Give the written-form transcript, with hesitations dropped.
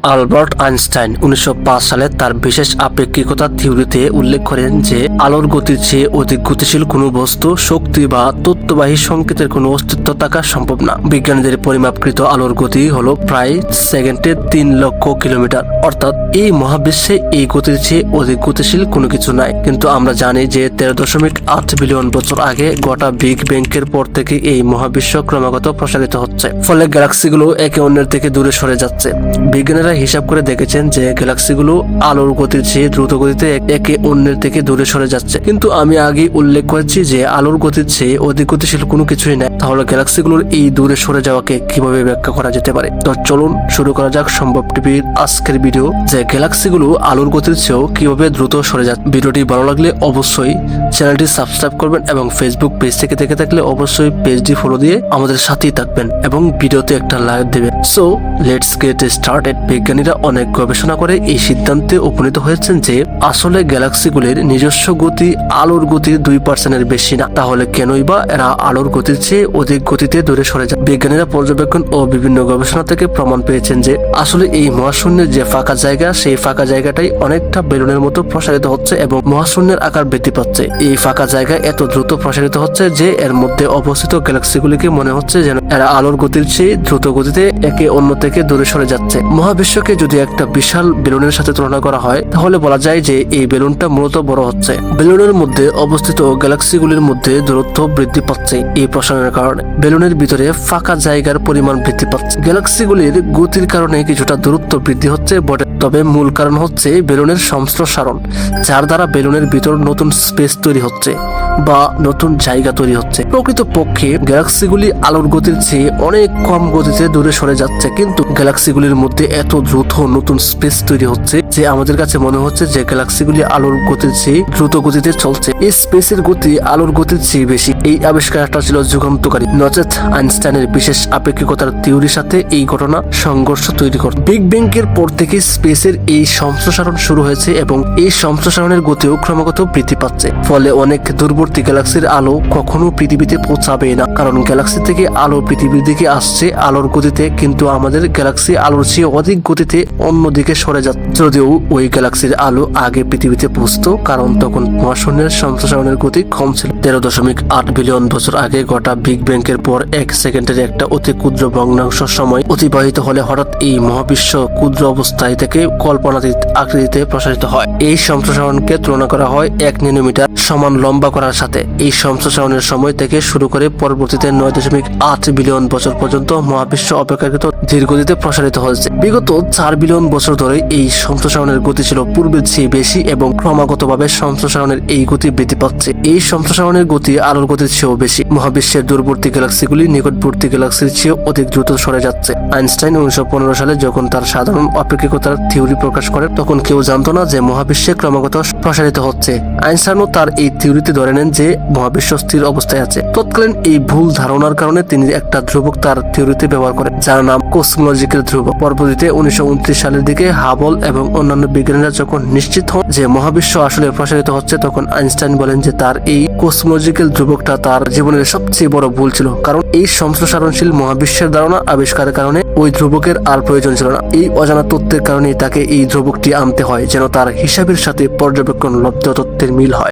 Albert Einstein 1905 সালে তার বিশেষ আপেক্ষিকতা থিওরিতে উল্লেখ করেন যে আলোর গতির চেয়ে অধিক গতিশীল কোনো বস্তু, শক্তি বা তথ্যবাহী সংকেতের কোনো অস্তিত্ব থাকা সম্ভব না। বিজ্ঞানীদের পরিমাপকৃত আলোর গতি হলো প্রায় সেকেন্ডে 3 লক্ষ কিলোমিটার। অর্থাৎ এই মহাবিশ্বে এই গতির চেয়ে অধিক গতিশীল কোনো কিছু নাই। কিন্তু আমরা জানি যে 13.8 বিলিয়ন বছর আগে গোটা বিগ ব্যাংকের পর থেকে এই মহাবিশ্ব ক্রমাগত প্রসারিত হচ্ছে, ফলে গ্যালাক্সিগুলো একে অন্যের থেকে দূরে সরে যাচ্ছে। বিজ্ঞানীরা হিসাব করে দেখেছেন যে গ্যালাক্সিগুলো আলোর গতির চেয়ে দ্রুত গতিতে একে অন্যের থেকে দূরে সরে যাচ্ছে। কিন্তু আমি আগে উল্লেখ করেছি যে আলোর গতির চেয়ে অধিক গতিশীল কোনো কিছুই নাই। তাহলে গ্যালাক্সিগুলোর এই দূরে সরে যাওয়াকে কিভাবে ব্যাখ্যা করা যেতে পারে? তো চলুন শুরু করা যাক সম্ভব টিভির আজকের ভিডিও, যে গ্যালাক্সিগুলো আলোর গতির চেয়েও কিভাবে দ্রুত সরে যাচ্ছে। ভিডিওটি ভালো লাগলে অবশ্যই চ্যানেলটি সাবস্ক্রাইব করবেন এবং ফেসবুক পেজ থেকে দেখে থাকলে অবশ্যই পেজটি ফলো দিয়ে আমাদের সাথেই থাকবেন এবং ভিডিওতে একটা লাইক দেবেন। So let's get started. বিজ্ঞানীরা অনেক গবেষণা করে এই সিদ্ধান্তে উপনীত হয়েছেন যে আসলে গ্যালাক্সিগুলির নিজস্ব গতি আলোর গতির 2% বেশি না। তাহলে কেনই বা এরা আলোর গতির চেয়ে অধিক গতিতে দূরে সরে যায়? বিজ্ঞানীরা পর্যবেক্ষণ ও বিভিন্ন গবেষণা থেকে প্রমাণ পেয়েছেন যে আসলে এই মহাশূন্যের যে ফাঁকা জায়গা, সেই ফাঁকা জায়গাটাই অনেকটা বেলুনের মতো প্রসারিত হচ্ছে এবং মহাশূন্যের আকার বৃদ্ধি পাচ্ছে। এই ফাঁকা জায়গা এত দ্রুত প্রসারিত হচ্ছে যে এর মধ্যে অবস্থিত গ্যালাক্সিগুলিকে মনে হচ্ছে যেন এরা আলোর গতির চেয়ে দ্রুত গতিতে একে অন্য থেকে দূরে সরে যাচ্ছে। মহাবিশ্বকে যদি একটা বিশাল বেলুনের সাথে তুলনা করা হয় তাহলে বলা যায় যে এই বেলুনটা মূলত বড় হচ্ছে। বেলুনের মধ্যে অবস্থিত গ্যালাক্সিগুলির মধ্যে দূরত্ব বৃদ্ধি পাচ্ছে। এই প্রসারণের কারণে বেলুনের ভিতরে ফাঁকা জায়গার পরিমাণ বৃদ্ধি পাচ্ছে। গ্যালাক্সিগুলির গতির কারণে কিছুটা দূরত্ব বৃদ্ধি হচ্ছে বটে, তবে মূল কারণ হচ্ছে বেলুনের সম্প্রসারণ, যার দ্বারা বেলুনের ভিতর নতুন স্পেস তৈরি হচ্ছে বা নতুন জায়গা তৈরি হচ্ছে। প্রকৃতপক্ষে গ্যালাক্সিগুলি আলোর গতির চেয়ে অনেক কম গতিতে দূরে সরে যাচ্ছে, কিন্তু গ্যালাক্সিগুলির মধ্যে এত দ্রুত নতুন স্পেস তৈরি হচ্ছে যে আমাদের কাছে মনে হচ্ছে যে গ্যালাক্সিগুলি আলোর গতির চেয়ে দ্রুত গতিতে চলছে। এই স্পেসের গতি আলোর গতির চেয়ে বেশি। এই আবিষ্কারটা ছিল যুগান্তকারী, নচেত আইনস্টাইনের বিশেষ আপেক্ষিকতার থিওরির সাথে এই ঘটনা সংঘর্ষ তৈরি করে। বিগ ব্যাংকের পর থেকে স্পেসের এই সম্প্রসারণ শুরু হয়েছে এবং এই সম্প্রসারণের গতিও ক্রমাগত বৃদ্ধি পাচ্ছে। ফলে অনেক দূরবর্তী গ্যালাক্সির আলো কখনো পৃথিবীতে পৌঁছাবে না, কারণ গ্যালাক্সি থেকে আলো পৃথিবীর দিকে আসছে আলোর গতিতে, কিন্তু আমাদের গ্যালাক্সি আলোর চেয়ে অধিক গতিতে অন্যদিকে সরে যাচ্ছে। যদিও ওই গ্যালাক্সির আলো আগে পৃথিবীতে পৌঁছতো, কারণ তখন মহাশূন্যের সম্প্রসারণের গতি কম ছিল। 13.8 বিলিয়ন বছর আগে গোটা বিগ ব্যাংকের পর 1 সেকেন্ডের একটা অতি ক্ষুদ্র ভগ্নাংশ সময় অতিবাহিত হলে হঠাৎ এই মহাবিশ্ব ক্ষুদ্র অবস্থায় থেকে কল্পনাতীত আকৃতিতে প্রসারিত হয়। এই সম্প্রসারণকে তুলনা করা হয় 1 ন্যানোমিটার সমান লম্বা করার সাথে। এই সম্প্রসারণের সময় থেকে শুরু করে পরবর্তীতে 9.8 বিলিয়ন বছর পর্যন্ত মহাবিশ্ব অপেক্ষাকৃত ধীর গতিতে প্রসারিত হয়েছে। বিগত 4 বিলিয়ন বছর ধরে এই সম্প্রসারণের গতি ছিল পূর্বের চেয়ে বেশি এবং ক্রমাগতভাবে সম্প্রসারণের এই গতি বৃদ্ধি পাচ্ছে। এই সম্প্রসারণের গতি আলোর গতির চেয়েও বেশি। মহাবিশ্বের দূরবর্তী গ্যালাক্সিগুলি নিকটবর্তী গ্যালাক্সির চেয়ে অধিক দ্রুত সরে যাচ্ছে। আইনস্টাইন 1915 সালে যখন তার সাধারণ আপেক্ষিকতার থিওরি প্রকাশ করেন তখন কেউ জানতো না যে মহাবিশ্বে ক্রমাগত প্রসারিত হচ্ছে। আইনস্টাইনও তার এই থিওরিতে ধরে নেন যে মহাবিশ্ব স্থির অবস্থায় আছে। তৎকালীন এই ভুল ধারণার কারণে তিনি একটা ধ্রুবক তার থিওরিতে ব্যবহার করেন, যার নাম কসমোলজিক্যাল ধ্রুবক। পরবর্তীতে 1929 সালের দিকে হাবল এবং অন্যান্য বিজ্ঞানীরা যখন নিশ্চিত হন যে মহাবিশ্ব আসলে প্রসারিত হচ্ছে, তখন আইনস্টাইন বলেন যে তার এই কসমোলজিক্যাল ধ্রুবকটা তার জীবনের সবচেয়ে বড় ভুল ছিল, কারণ এই সম্প্রসারণশীল মহাবিশ্বের ধারণা আবিষ্কারের কারণে ওই ধ্রুবকের আর প্রয়োজন ছিল না। এই অজানা তথ্যের কারণে তাকে এই ধ্রুবকটি আনতে হয় যেন তার হিসাবের সাথে পর্যবেক্ষণ লব্ধ তথ্যের মিল হয়।